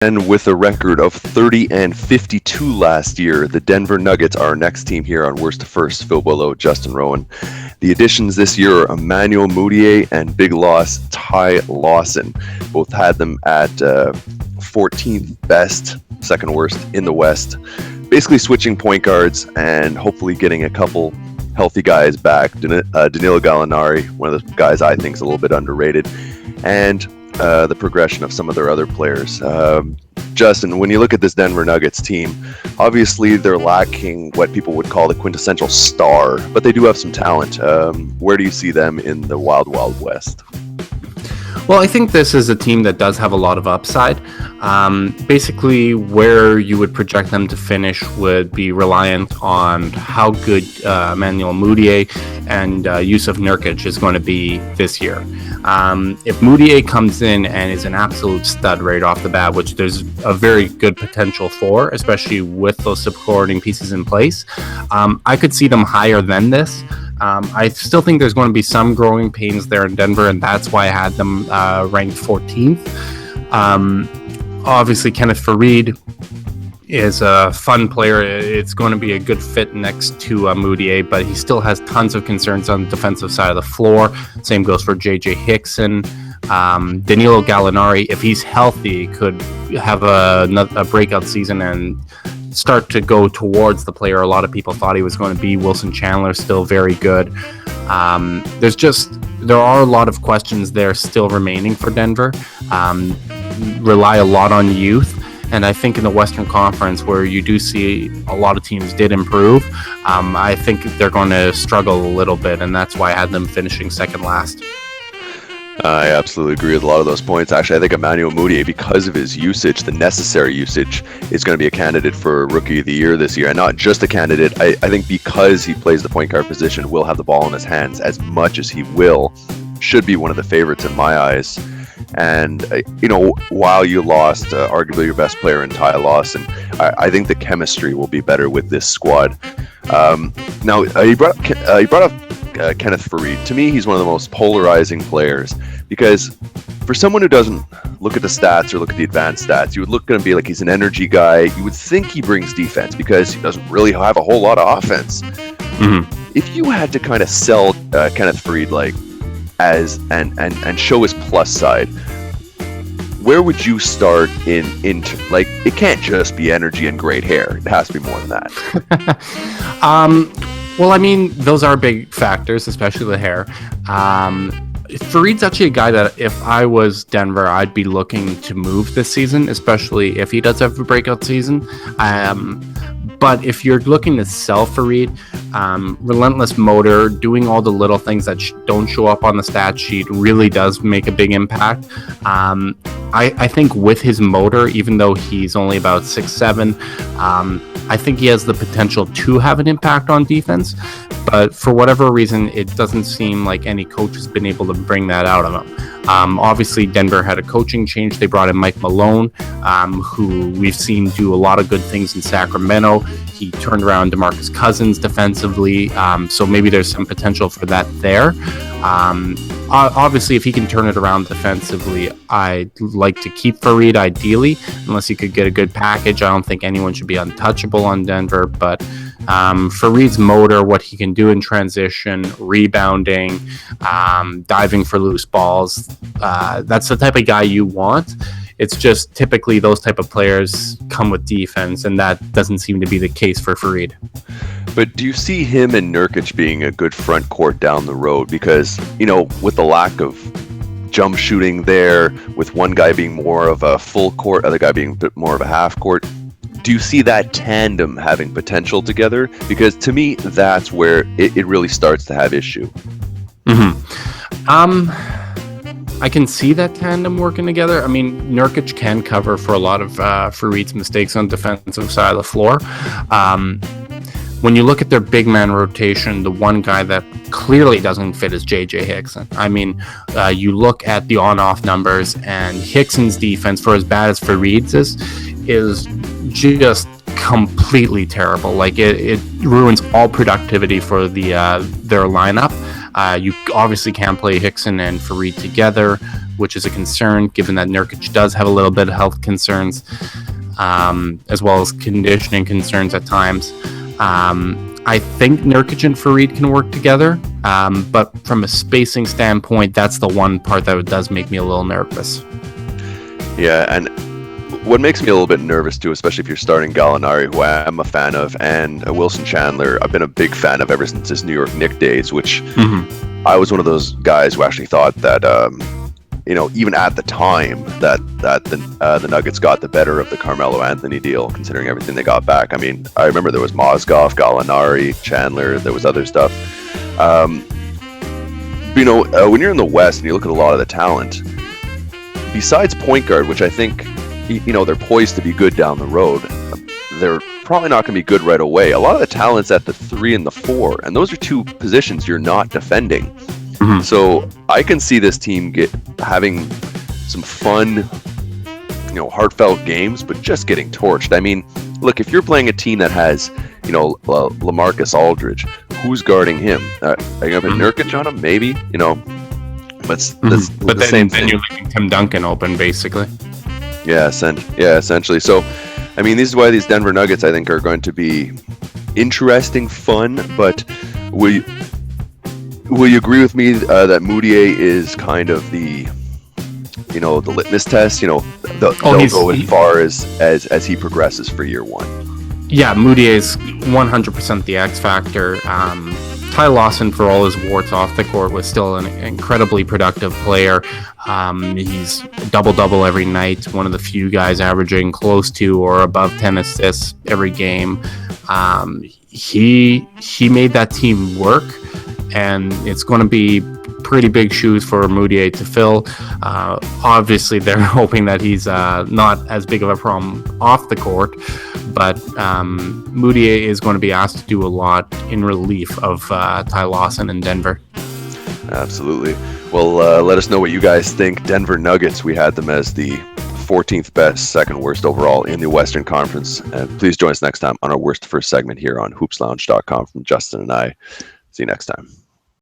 And with a record of 30-52 last year, the Denver Nuggets are our next team here on Worst to First. Phil Boileau, Justin Rowan. The additions this year are Emmanuel Mudiay and big loss Ty Lawson. Both had them at 14th best, second worst in the West. Basically switching point guards and hopefully getting a couple healthy guys back. Danilo Gallinari, one of the guys I think is a little bit underrated, and the progression of some of their other players. Justin, when you look at this Denver Nuggets team, obviously they're lacking what people would call the quintessential star, but they do have some talent. Where do you see them in the Wild Wild West? Well, I think this is a team that does have a lot of upside. Basically, where you would project them to finish would be reliant on how good Emmanuel Mudiay and Yusuf Nurkic is going to be this year. If Mudiay comes in and is an absolute stud right off the bat, which there's a very good potential for, especially with those supporting pieces in place, I could see them higher than this. I still think there's going to be some growing pains there in Denver, and that's why I had them ranked 14th. Obviously, Kenneth Faried is a fun player. It's going to be a good fit next to Mudiay, but he still has tons of concerns on the defensive side of the floor. Same goes for J.J. Hickson. Danilo Gallinari, if he's healthy, could have a breakout season and start to go towards the player a lot of people thought he was going to be. Wilson Chandler still very good. There are a lot of questions there still remaining for Denver. Rely a lot on youth, and I think in the Western Conference, where you do see a lot of teams did improve, I think they're going to struggle a little bit, and that's why I had them finishing second last. I absolutely agree with a lot of those points. Actually, I think Emmanuel Mudiay, because of his usage, the necessary usage, is going to be a candidate for Rookie of the Year this year. And not just a candidate, I think because he plays the point guard position, will have the ball in his hands as much as he will, should be one of the favorites in my eyes. And, while you lost arguably your best player in Ty Lawson, I think the chemistry will be better with this squad. Now, you brought up Kenneth Faried. To me, he's one of the most polarizing players, because for someone who doesn't look at the stats or look at the advanced stats, you would look at him and be like, he's an energy guy. You would think he brings defense because he doesn't really have a whole lot of offense. Mm-hmm. If you had to kind of sell Kenneth Faried and show his plus side, where would you start in it can't just be energy and great hair. It has to be more than that. Well, I mean, those are big factors, especially the hair. Fareed's actually a guy that if I was Denver, I'd be looking to move this season, especially if he does have a breakout season. But if you're looking to sell Faried, relentless motor, doing all the little things that don't show up on the stat sheet really does make a big impact. I think with his motor, even though he's only about 6'7", I think he has the potential to have an impact on defense, but for whatever reason, it doesn't seem like any coach has been able to bring that out of him. Obviously, Denver had a coaching change. They brought in Mike Malone, who we've seen do a lot of good things in Sacramento. He turned around DeMarcus Cousins defensively, so maybe there's some potential for that there. Obviously, if he can turn it around defensively, I'd like to keep Faried ideally, unless you could get a good package. I don't think anyone should be untouchable on Denver, but Fareed's motor, what he can do in transition, rebounding, diving for loose balls, that's the type of guy you want. It's just typically those type of players come with defense, and that doesn't seem to be the case for Faried. But do you see him and Nurkic being a good front court down the road? Because, with the lack of jump shooting there, with one guy being more of a full court, other guy being a bit more of a half court, do you see that tandem having potential together? Because to me, that's where it really starts to have issue. I can see that tandem working together. I mean, Nurkic can cover for a lot of Fareed's mistakes on the defensive side of the floor. When you look at their big man rotation, the one guy that clearly doesn't fit is J.J. Hickson. I mean, you look at the on-off numbers, and Hickson's defense, for as bad as Fareed's is just completely terrible. Like, it ruins all productivity for their lineup. You obviously can't play Hickson and Faried together. which is a concern given that Nurkic does have a little bit of health concerns, as well as conditioning concerns at times. I think Nurkic and Farid can work together, but from a spacing standpoint, that's the one part that does make me a little nervous. Yeah, and what makes me a little bit nervous too, especially if you're starting Gallinari, who I am a fan of, and Wilson Chandler, I've been a big fan of ever since his New York Knicks days, which I was one of those guys who actually thought that, even at the time that the Nuggets got the better of the Carmelo Anthony deal, considering everything they got back. I mean, I remember there was Mozgov, Gallinari, Chandler, there was other stuff. When you're in the West and you look at a lot of the talent, besides point guard, which I think, they're poised to be good down the road, they're probably not going to be good right away. A lot of the talent's at the 3 and the 4, and those are two positions you're not defending. So I can see this team having some fun, heartfelt games, but just getting torched. I mean, look, if you're playing a team that has, LaMarcus Aldridge, who's guarding him? Are you going to put Nurkic on him? Maybe, but then you're leaving Tim Duncan open, basically. Yeah, essentially. So, I mean, this is why these Denver Nuggets, I think, are going to be interesting, fun, but will you agree with me that Moutier is kind of the litmus test? They'll go as far as he progresses for year one. Yeah, Moutier is 100% the X factor. Ty Lawson, for all his warts off the court, was still an incredibly productive player. He's double-double every night, one of the few guys averaging close to or above 10 assists every game. He made that team work, and it's going to be pretty big shoes for Moutier to fill. Obviously, they're hoping that he's not as big of a problem off the court, but Moutier is going to be asked to do a lot in relief of Ty Lawson in Denver. Absolutely. Well, let us know what you guys think. Denver Nuggets, we had them as the 14th best, second worst overall in the Western Conference. And please join us next time on our worst first segment here on hoopslounge.com from Justin and I. See you next time.